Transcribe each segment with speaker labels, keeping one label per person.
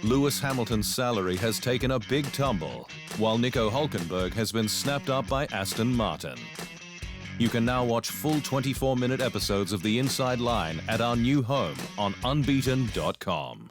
Speaker 1: Lewis Hamilton's salary has taken a big tumble, while Nico Hulkenberg has been snapped up by Aston Martin. You can now watch full 24-minute episodes of The Inside Line at our new home on unbeaten.com.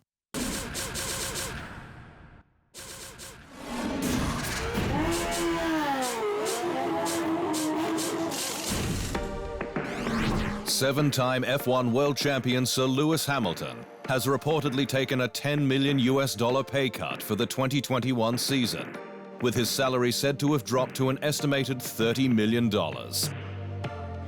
Speaker 1: Seven-time F1 world champion Sir Lewis Hamilton has reportedly taken a $10 million pay cut for the 2021 season, with his salary said to have dropped to an estimated $30 million.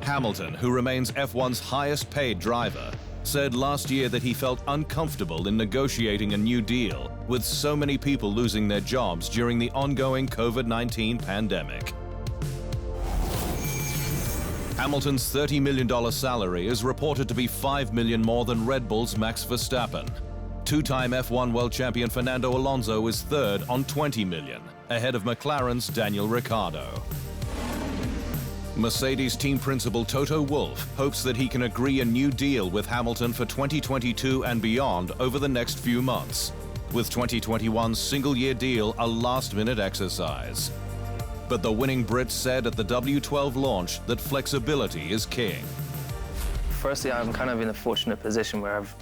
Speaker 1: Hamilton, who remains F1's highest-paid driver, said last year that he felt uncomfortable in negotiating a new deal with so many people losing their jobs during the ongoing COVID-19 pandemic. Hamilton's $30 million salary is reported to be $5 million more than Red Bull's Max Verstappen. Two-time F1 world champion Fernando Alonso is third on $20 million, ahead of McLaren's Daniel Ricciardo. Mercedes team principal Toto Wolff hopes that he can agree a new deal with Hamilton for 2022 and beyond over the next few months, with 2021's single-year deal a last-minute exercise. But the winning Brit said at the W12 launch that flexibility is king.
Speaker 2: Firstly, I'm kind of in a fortunate position where I've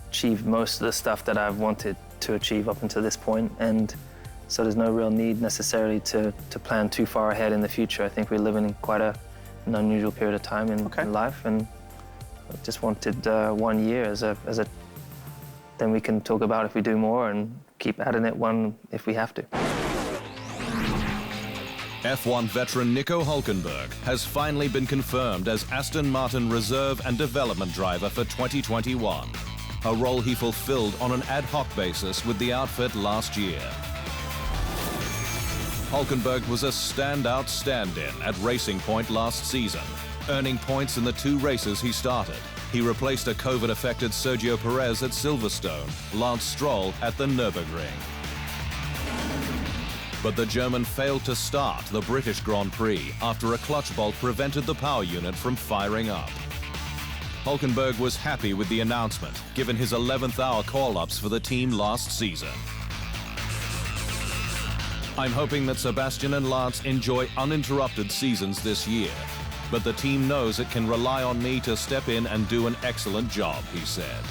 Speaker 2: achieved most of the stuff that I've wanted to achieve up until this point, and so there's no real need necessarily to plan too far ahead in the future. I think we're living in quite an unusual period of time in life, and I just wanted 1 year as a. Then we can talk about if we do more and keep adding it one if we have to.
Speaker 1: F1 veteran Nico Hulkenberg has finally been confirmed as Aston Martin reserve and development driver for 2021, a role he fulfilled on an ad hoc basis with the outfit last year. Hulkenberg was a standout stand-in at Racing Point last season, earning points in the 2 races he started. He replaced a COVID-affected Sergio Perez at Silverstone, Lance Stroll at the Nürburgring. But the German failed to start the British Grand Prix after a clutch bolt prevented the power unit from firing up. Hulkenberg was happy with the announcement, given his 11th hour call-ups for the team last season. I'm hoping that Sebastian and Lance enjoy uninterrupted seasons this year, but the team knows it can rely on me to step in and do an excellent job, he said.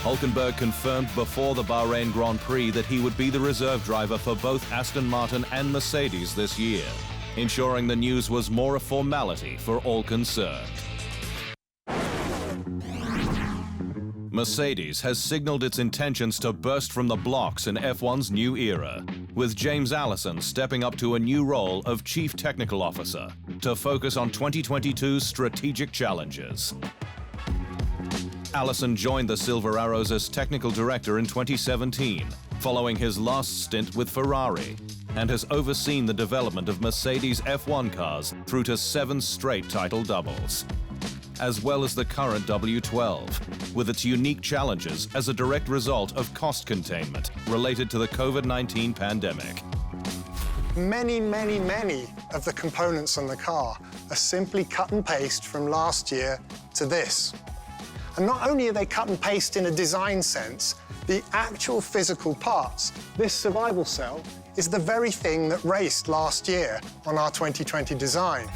Speaker 1: Hulkenberg confirmed before the Bahrain Grand Prix that he would be the reserve driver for both Aston Martin and Mercedes this year, ensuring the news was more a formality for all concerned. Mercedes has signaled its intentions to burst from the blocks in F1's new era, with James Allison stepping up to a new role of Chief Technical Officer to focus on 2022's strategic challenges. Allison joined the Silver Arrows as technical director in 2017, following his last stint with Ferrari, and has overseen the development of Mercedes F1 cars through to 7 straight title doubles, as well as the current W12, with its unique challenges as a direct result of cost containment related to the COVID-19 pandemic.
Speaker 3: Many of the components on the car are simply cut and paste from last year to this. And not only are they cut and paste in a design sense, the actual physical parts, this survival cell, is the very thing that raced last year on our 2020 design.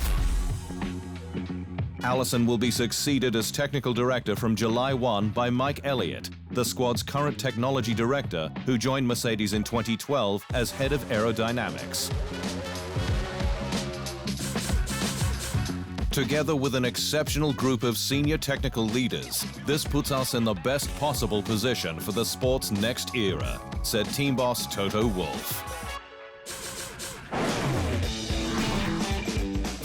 Speaker 1: Allison will be succeeded as technical director from July 1 by Mike Elliott, the squad's current technology director, who joined Mercedes in 2012 as head of aerodynamics. Together with an exceptional group of senior technical leaders, this puts us in the best possible position for the sport's next era, said team boss Toto Wolff.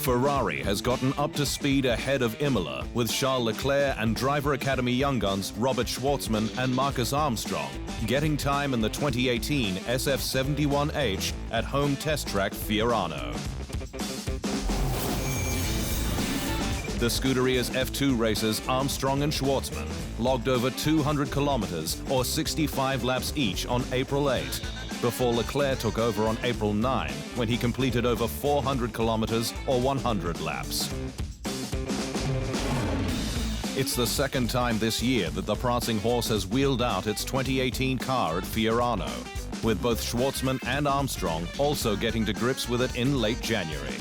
Speaker 1: Ferrari has gotten up to speed ahead of Emilia, with Charles Leclerc and Driver Academy young guns Robert Schwartzman and Marcus Armstrong getting time in the 2018 SF71H at home test track Fiorano. The Scuderia's F2 racers Armstrong and Schwartzman logged over 200 kilometers or 65 laps each on April 8, before Leclerc took over on April 9, when he completed over 400 kilometers or 100 laps. It's the second time this year that the prancing horse has wheeled out its 2018 car at Fiorano, with both Schwartzman and Armstrong also getting to grips with it in late January.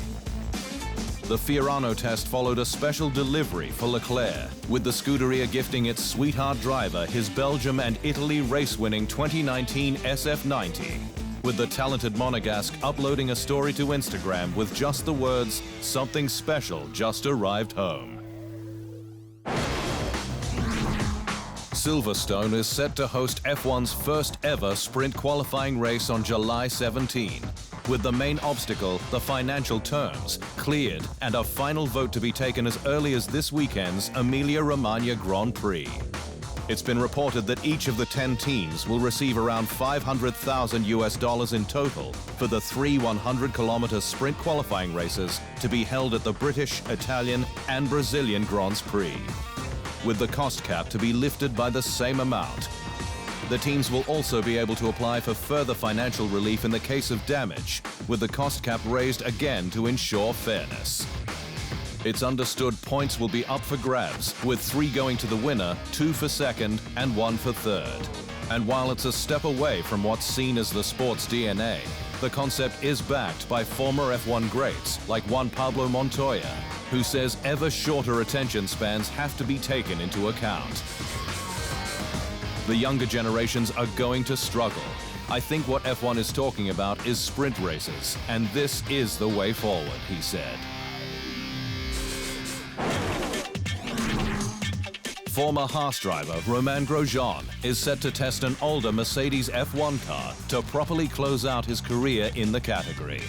Speaker 1: The Fiorano test followed a special delivery for Leclerc, with the Scuderia gifting its sweetheart driver his Belgium and Italy race-winning 2019 SF90, with the talented Monegasque uploading a story to Instagram with just the words, "Something special just arrived home." Silverstone is set to host F1's first ever sprint qualifying race on July 17, with the main obstacle, the financial terms, cleared and a final vote to be taken as early as this weekend's Emilia Romagna Grand Prix. It's been reported that each of the 10 teams will receive around $500,000 in total for the 3 100-kilometer sprint qualifying races to be held at the British, Italian and Brazilian Grands Prix, with the cost cap to be lifted by the same amount. The teams will also be able to apply for further financial relief in the case of damage, with the cost cap raised again to ensure fairness. It's understood points will be up for grabs, with 3 going to the winner, 2 for second and 1 for third. And while it's a step away from what's seen as the sport's DNA, the concept is backed by former F1 greats like Juan Pablo Montoya, who says ever shorter attention spans have to be taken into account. The younger generations are going to struggle. I think what F1 is talking about is sprint races, and this is the way forward, he said. Former Haas driver Romain Grosjean is set to test an older Mercedes F1 car to properly close out his career in the category.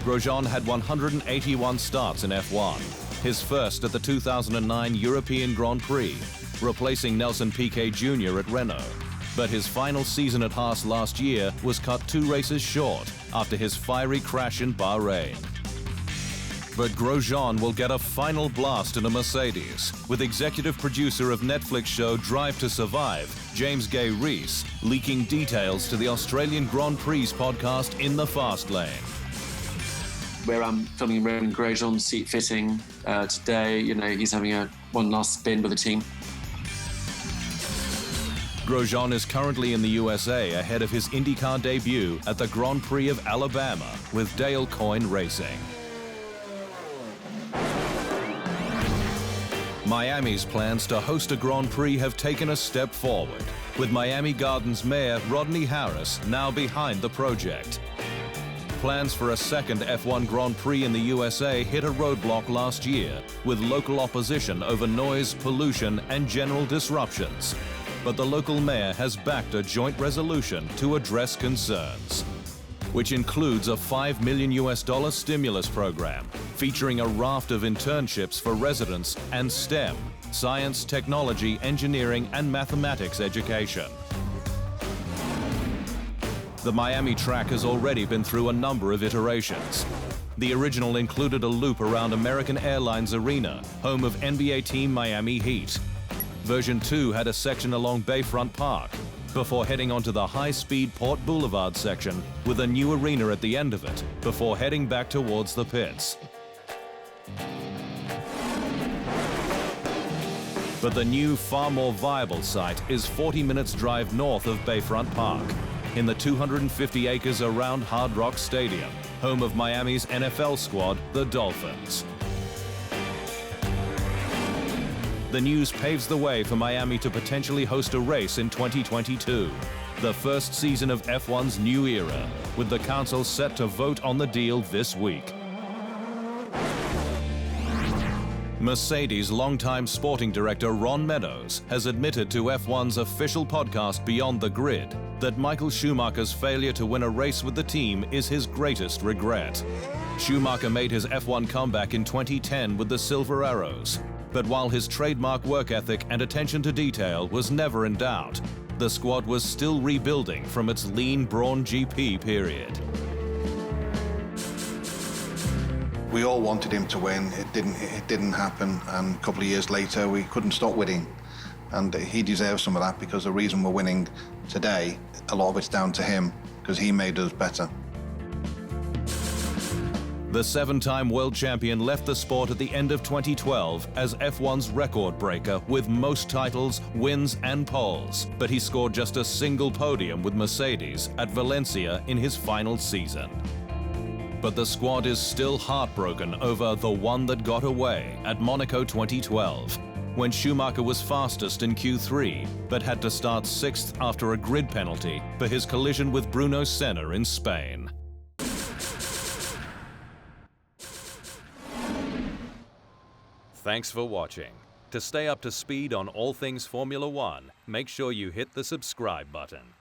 Speaker 1: Grosjean had 181 starts in F1, his first at the 2009 European Grand Prix, replacing Nelson Piquet Jr. at Renault. But his final season at Haas last year was cut 2 races short after his fiery crash in Bahrain. But Grosjean will get a final blast in a Mercedes, with executive producer of Netflix show Drive to Survive, James Gay Rees, leaking details to the Australian Grand Prix podcast In the Fast Lane.
Speaker 4: Where I'm filming Romain Grosjean's seat fitting today, he's having one last spin with the team.
Speaker 1: Grosjean is currently in the USA ahead of his IndyCar debut at the Grand Prix of Alabama with Dale Coyne Racing. Miami's plans to host a Grand Prix have taken a step forward, with Miami Gardens Mayor Rodney Harris now behind the project. Plans for a second F1 Grand Prix in the USA hit a roadblock last year, with local opposition over noise, pollution, and general disruptions. But the local mayor has backed a joint resolution to address concerns, which includes a $5 million stimulus program featuring a raft of internships for residents and STEM, science, technology, engineering, and mathematics education. The Miami track has already been through a number of iterations. The original included a loop around American Airlines Arena, home of NBA team Miami Heat. Version 2 had a section along Bayfront Park, before heading onto the high-speed Port Boulevard section with a new arena at the end of it, before heading back towards the pits. But the new, far more viable site is 40 minutes drive north of Bayfront Park, in the 250 acres around Hard Rock Stadium, home of Miami's NFL squad, the Dolphins. The news paves the way for Miami to potentially host a race in 2022, the first season of F1's new era, with the council set to vote on the deal this week. Mercedes' longtime sporting director Ron Meadows has admitted to F1's official podcast Beyond the Grid that Michael Schumacher's failure to win a race with the team is his greatest regret. Schumacher made his F1 comeback in 2010 with the Silver Arrows. But while his trademark work ethic and attention to detail was never in doubt, the squad was still rebuilding from its lean Brawn GP period.
Speaker 5: We all wanted him to win. It didn't happen, and a couple of years later we couldn't stop winning. And he deserves some of that, because the reason we're winning today, a lot of it's down to him, because he made us better.
Speaker 1: The 7-time world champion left the sport at the end of 2012 as F1's record breaker with most titles, wins and poles, but he scored just a single podium with Mercedes at Valencia in his final season. But the squad is still heartbroken over the one that got away at Monaco 2012, when Schumacher was fastest in Q3, but had to start 6th after a grid penalty for his collision with Bruno Senna in Spain. Thanks for watching. To stay up to speed on all things Formula One, make sure you hit the subscribe button.